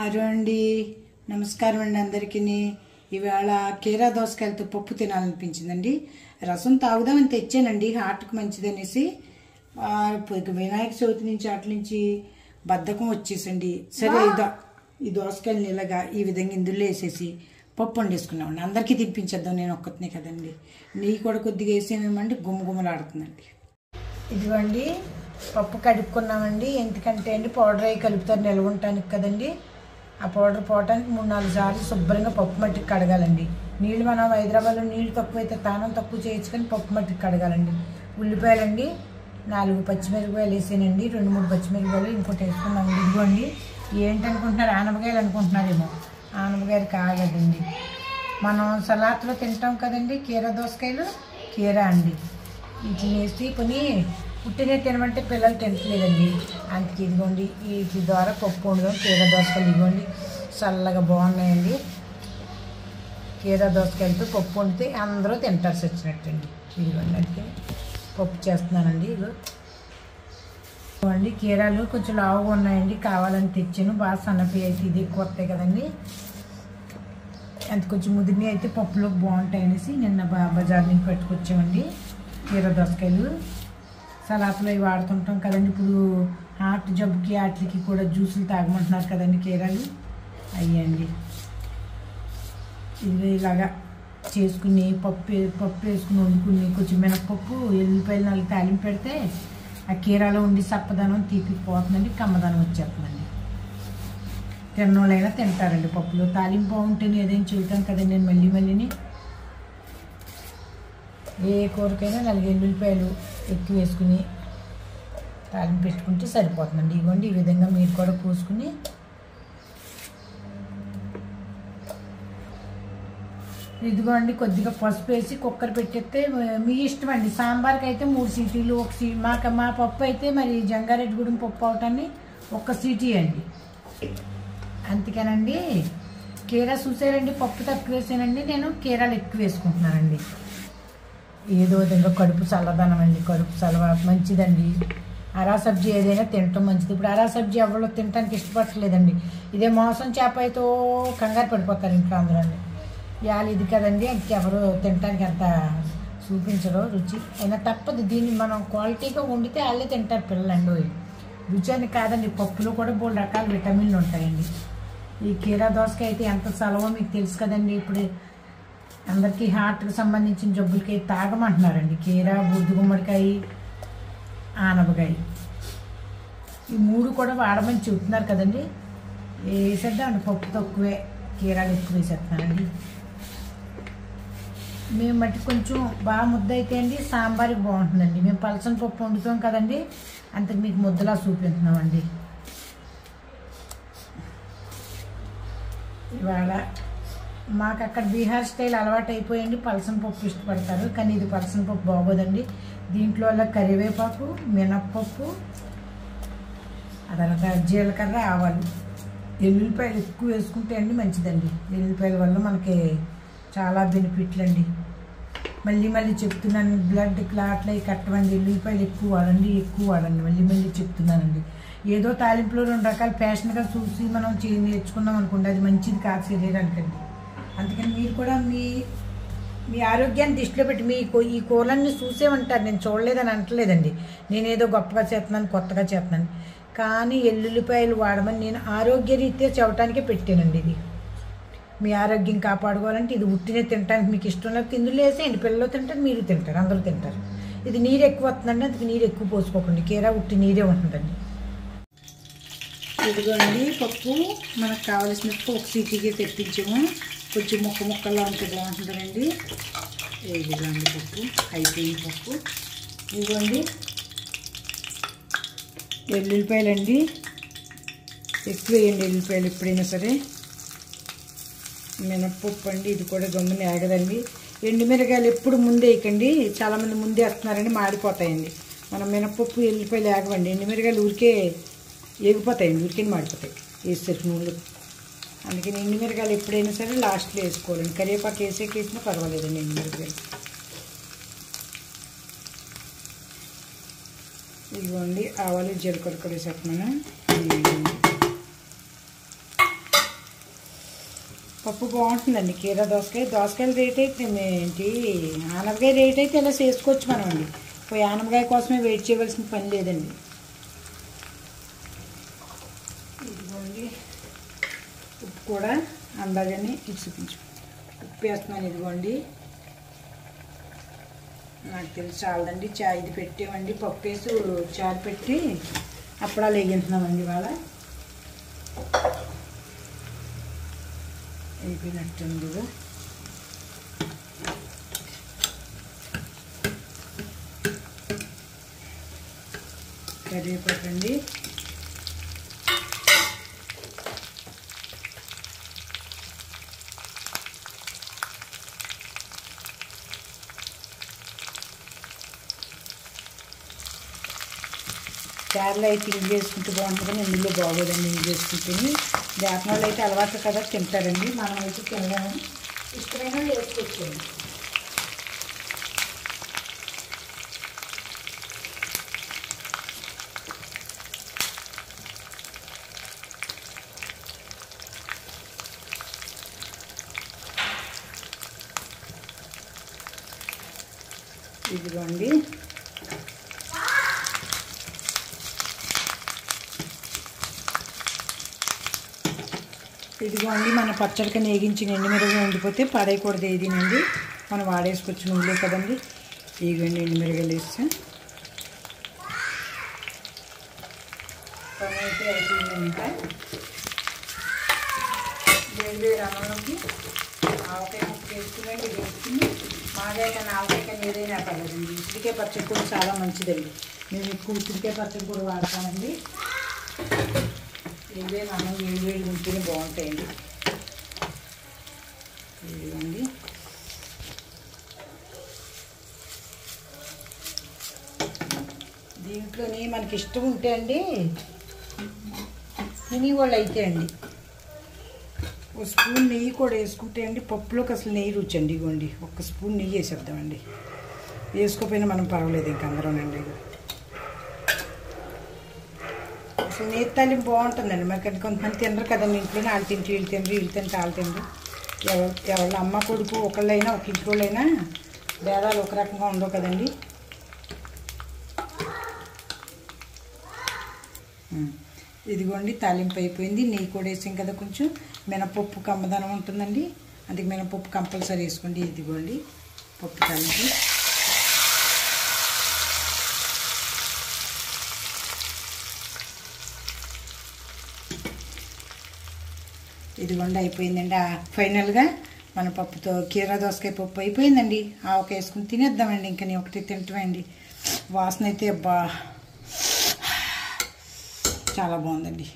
Hello అండి, నమస్కారం అండి అందరికీ. ఇవాళ కీరా దోసకాయలతో పప్పు తినాలనిపించిందండి. రసం తాగుదామని తెచ్చానండి, హార్ట్కి మంచిదనేసి. వినాయక చవితి నుంచి అట్ల నుంచి బద్ధకం వచ్చేసండి. సరే ఈ దోసకాయలు ఇలాగా ఈ విధంగా ఇందులో వేసేసి పప్పు వండేసుకున్నామండి. అందరికీ తినిపించేద్దాం, నేను ఒక్కతినే కదండి. నెయ్యి కూడా కొద్దిగా వేసేమేమండి గుమ్మగుమ్మలాడుతుందండి. ఇదిగోండి పప్పు కడుక్కున్నామండి. ఎందుకంటే అండి పౌడర్ అవి కలుపుతారు నిల్వ ఉండటానికి కదండి. ఆ పౌడర్ పోవటానికి 3-4 సార్లు శుభ్రంగా పప్పు మట్టికి కడగాలండి. నీళ్ళు మనం హైదరాబాద్లో నీళ్ళు తక్కువైతే తానం తక్కువ చేయొచ్చు, కానీ పప్పు మట్టికి కడగాలండి. ఉల్లిపాయలండి 4 పచ్చిమిరపకాయలు వేసానండి, 2-3 పచ్చిమిరపకాయలు ఇంకోటి వేసుకున్నామండి. ఇదిగోండి ఏంటనుకుంటున్నారు, ఆనపకాయలు అనుకుంటున్నారేమో. ఆనపకాయలు కాగదండి, మనం సలాత్లో తింటాం కదండి కీరా దోసకాయలు, కీరా అండి. వీటిని వేసి కొని పుట్టినే తినమంటే పిల్లలు తింటలేదండి. అందుకే ఇదిగోండి వీటి ద్వారా పప్పు వండుదాం. కీరా దోసకాయలు ఇదిగోండి చల్లగా బాగున్నాయండి. కీరా దోసకాయలతో పప్పు వండితే అందరూ తింటారు వచ్చినట్టండి. ఇదిగోండి అందుకే పప్పు చేస్తున్నానండి. ఇదిగోండి కీరాలు కొంచెం లావుగా ఉన్నాయండి, కావాలని తెచ్చాను. బాగా సన్నపి అయితే ఇది ఎక్కువ వస్తాయి కదండి, అంత కొంచెం ముదిరిని అయితే పప్పులోకి బాగుంటాయి అనేసి నిన్న బజార్ నుంచి పట్టుకొచ్చామండి. కీరా దోసకాయలు సలాత్లో ఇవి వాడుతుంటాం కదండి. ఇప్పుడు హార్ట్ జబ్బుకి వాటికి కూడా జ్యూసులు తాగమంటున్నారు కదండి కీరాలు, అయ్యండి. ఇది ఇలాగా చేసుకుని పప్పు వేసుకుని వండుకుని కొంచెం మినపప్పు ఎల్లిపాయలు 4 తాలింపు పెడితే ఆ కీరాలో ఉండి సప్పదనం తీపిపోతుందండి, కమ్మదనం వచ్చేస్తుందండి. తిన్నోళ్ళైనా తింటారండి. పప్పులో తాలింపు బాగుంటేనే ఏదైనా చెబుతాను కదండి నేను మళ్ళీని. ఏ కూరకైనా 4 ఎల్లుల్లిపాయలు ఎక్కువ వేసుకుని తాలింపు పెట్టుకుంటే సరిపోతుందండి. ఇదిగోండి ఈ విధంగా మీరు కూడా కోసుకుని ఇదిగోండి కొద్దిగా పసుపు వేసి కుక్కర్ పెట్టేస్తే మీ ఇష్టం అండి. సాంబార్కి అయితే 3 సీటీలు, మా పప్పు అయితే మరి జంగారెడ్డిగూడెం పప్పు అవటాన్ని 1 సీటీ అండి. అందుకేనండి కీరా చూసారండి, పప్పు తక్కువ వేసానండి, నేను కీరాలు ఎక్కువ వేసుకుంటున్నానండి. ఏదో విధంగా కడుపు చల్లదనం అండి, కడుపు చల్లవ మంచిదండి. అరా సబ్జీ ఏదైనా తినటం మంచిది. ఇప్పుడు అరా సబ్జీ ఎవరో తినడానికి ఇష్టపడట్లేదండి. ఇదే మోసం చేప అయితే కంగారు పడిపోతారు ఇంట్లో అందరూ. ఇవాళ ఇది కదండి, ఎవరు తినడానికి అంత చూపించరు రుచి. అయినా తప్పదు, దీన్ని మనం క్వాలిటీగా వండితే వాళ్ళే తింటారు పిల్లలండి. రుచి అని కాదండి, పప్పులో కూడా 3 రకాల విటమిన్లు ఉంటాయండి. ఈ కీరా దోసకాయ అయితే ఎంత చలవో మీకు తెలుసు కదండి. ఇప్పుడు అందరికీ హార్ట్కి సంబంధించిన జబ్బులకి తాగమంటున్నారండి. కీరా, బూడిద గుమ్మడికాయ, ఆనపకాయ ఈ 3 కూడా వాడమని చెబుతున్నారు కదండి. వేసేద్దామండి, పప్పు తక్కువే కీరాలు ఎక్కువ వేసేస్తున్నానండి. మేము మట్టి కొంచెం బాగా ముద్ద అయితే అండి సాంబార్కి బాగుంటుందండి. మేము పలసన పప్పు వండుతాం కదండి, అంతకు మీకు ముద్దలా చూపిస్తున్నామండి. ఇవాళ మాకు అక్కడ బీహార్ స్టైల్ అలవాటు అయిపోయింది, పలసన పప్పు ఇష్టపడతారు, కానీ ఇది పలసన పప్పు బాగోదండి. దీంట్లో అలా కరివేపాకు, మినప్పప్పు, అదనక జీలకర్ర, ఆవాలు, ఎల్లుల్లిపాయలు ఎక్కువ వేసుకుంటే అండి మంచిదండి. ఎల్లుల్లిపాయల వల్ల మనకి చాలా బెనిఫిట్లు అండి. మళ్ళీ చెప్తున్నాను, బ్లడ్ క్లాట్లు అవి కట్టవండి. ఎల్లుల్లిపాయలు ఎక్కువ వాడండి. మళ్ళీ చెప్తున్నానండి. ఏదో తాలింపులో 2 రకాల ఫ్యాషన్గా చూసి మనం నేర్చుకున్నాం అనుకోండి, అది మంచిది కాదు శరీరానికండి. అందుకని మీరు కూడా మీ ఆరోగ్యాన్ని దృష్టిలో పెట్టి ఈ కూరలన్నీ చూసేమంటారు. నేను చూడలేదని అంటలేదండి, నేనేదో గొప్పగా చేస్తున్నాను, కొత్తగా చేస్తున్నాను. కానీ ఎల్లుల్లిపాయలు వాడమని నేను ఆరోగ్యరీత్యా చెప్పడానికే పెట్టానండి. ఇది మీ ఆరోగ్యం కాపాడుకోవాలంటే ఇది ఉట్టినే తినడానికి మీకు ఇష్టం లేకపోతే ఇందులో వేసేయండి. పిల్లలు తింటారు, మీరు తింటారు, అందరూ తింటారు. ఇది నీరు ఎక్కువ వస్తుందండి, అందుకు నీరు ఎక్కువ పోసుకోకండి. కీరా ఉట్టి నీరే ఉంటుందండి. ఇదిగోండి పప్పు మనకు కావాల్సిన 1 సీటీకి తెప్పించాము. కొంచెం ముక్కలా ఉంటే బాగుంటుందండి. ఇదిగోండి పప్పు అయిపోయిన పప్పు. ఇదిగోండి ఎల్లుల్లిపాయలండి, ఎక్కువ వేయండి ఎల్లుల్లిపాయలు ఎప్పుడైనా సరే. మినప్పప్పు అండి, ఇది కూడా గమ్ముని ఆగదండి. ఎండుమిరకాయలు ఎప్పుడు ముందే వేయకండి, చాలామంది ముందే వేస్తున్నారండి, మాడిపోతాయండి. మనం మినప్పప్పు ఎల్లుల్లిపాయలు ఆగవండి, ఎండుమిరకాయలు ఊరికే ఏగిపోతాయండి, ఊరికే మాడిపోతాయి వేసేసరికి నూనెలు. అందుకని ఎండుమిరకాయలు ఎప్పుడైనా సరే లాస్ట్లో వేసుకోవాలండి. కరివేపాకు వేసినా పర్వాలేదండి ఎండుమిరకాయలు. ఇదిగోండి ఆవాలు, జీలకర్ర కూడా వేసేస్తున్నాను. పప్పు బాగుంటుందండి. కీరా దోసకాయ, దోసకాయల రేట్ అయితే ఏంటి, ఆనపకాయ రేట్ అయితే ఇలా చేసుకోవచ్చు మనం అండి. పోయి ఆనపకాయ కోసమే వెయిట్ చేయవలసిన పని లేదండి. ఇదిగోండి ఉప్పు కూడా అందాజని చూపించు. ఉప్పు వేస్తున్నాను. ఇదిగోండి నాకు తెలిసి చాలదండి. ఇది పెట్టామండి, పప్పు వేసి చారు పెట్టి అప్పుడాలు వేగింటున్నామండి. ఇవాళ అయిపోయినట్టుంది. కరివేపాకు అండి. చారులో అయితే ఇంగు చేసుకుంటూ బాగుంటుంది, కానీ ఇందులో బాగోదండి ఇంగు చేసుకుంటుంది. వేపన వాళ్ళు అయితే అలవాటు కదా తింటారండి, మనం అయితే తినలేము. ఇష్టమైన వేసుకొచ్చేయండి. ఇదిగోండి మన పచ్చడికి నేగించి ఎండుమిరగలు ఉండిపోతే పడేయకూడదు ఏదినండి, మనం వాడేసుకొచ్చి నువ్వులే కదండి. ఇదిగోండి ఎండుమిరగలు వేస్తే పని అయితే అయిపోయింది. ఇంకా వేడి అన్నంలోకి ఆవకాయ ముక్క వేసుకునండి. వేసుకుని మాగాయక ఆవకాయ ఏదైనా పర్లేదండి. ఉసిరికాయ పచ్చడి కూడా చాలా మంచిదండి. మేము ఎక్కువ ఉసిరికాయ పచ్చడి కూడా వాడతామండి. ఇవే అన్నం వేడి ఉంటేనే బాగుంటాయండి. ఇదిగోండి దీంట్లోని మనకి ఇష్టం ఉంటే అండి తిని వాళ్ళు అయితే అండి ఒక స్పూన్ నెయ్యి కూడా వేసుకుంటే అండి పప్పులోకి అసలు నెయ్యి రుచి అండి. ఇవ్వండి ఒక స్పూన్ నెయ్యి వేసేద్దామండి. వేసుకోపోయినా మనం పర్వాలేదు, ఇంక అందరూనండి. అసలు నెయ్యి తాలింపు బాగుంటుందండి. మరి కొంతమంది తినరు కదండి ఇంట్లోనే, వాళ్ళు తింటే వీళ్ళు తినరు, వీళ్ళు తింటే వాళ్ళు తినరు. ఎవరి అమ్మ కొడుకు ఒకళ్ళైనా ఒక ఇంట్లోనైనా భేదాలు ఒక రకంగా ఉండవు కదండి. ఇదిగోండి తాలింపు అయిపోయింది. నెయ్యి కూడా వేసాం కదా, కొంచెం మినపప్పు కమ్మదనం ఉంటుందండి, అందుకే మినపప్పు కంపల్సరీ వేసుకోండి. ఇదిగోండి పప్పు తాలింపు. ఇదిగోండి అయిపోయిందండి. ఫైనల్గా మన పప్పుతో కీరా దోసకాయ పప్పు అయిపోయిందండి. ఆవకాయ వేసుకుని తినేద్దామండి. ఇంకా నేను ఒకటి తింటామండి. వాసన అయితే అబ్బా చాలా బాగుందండి.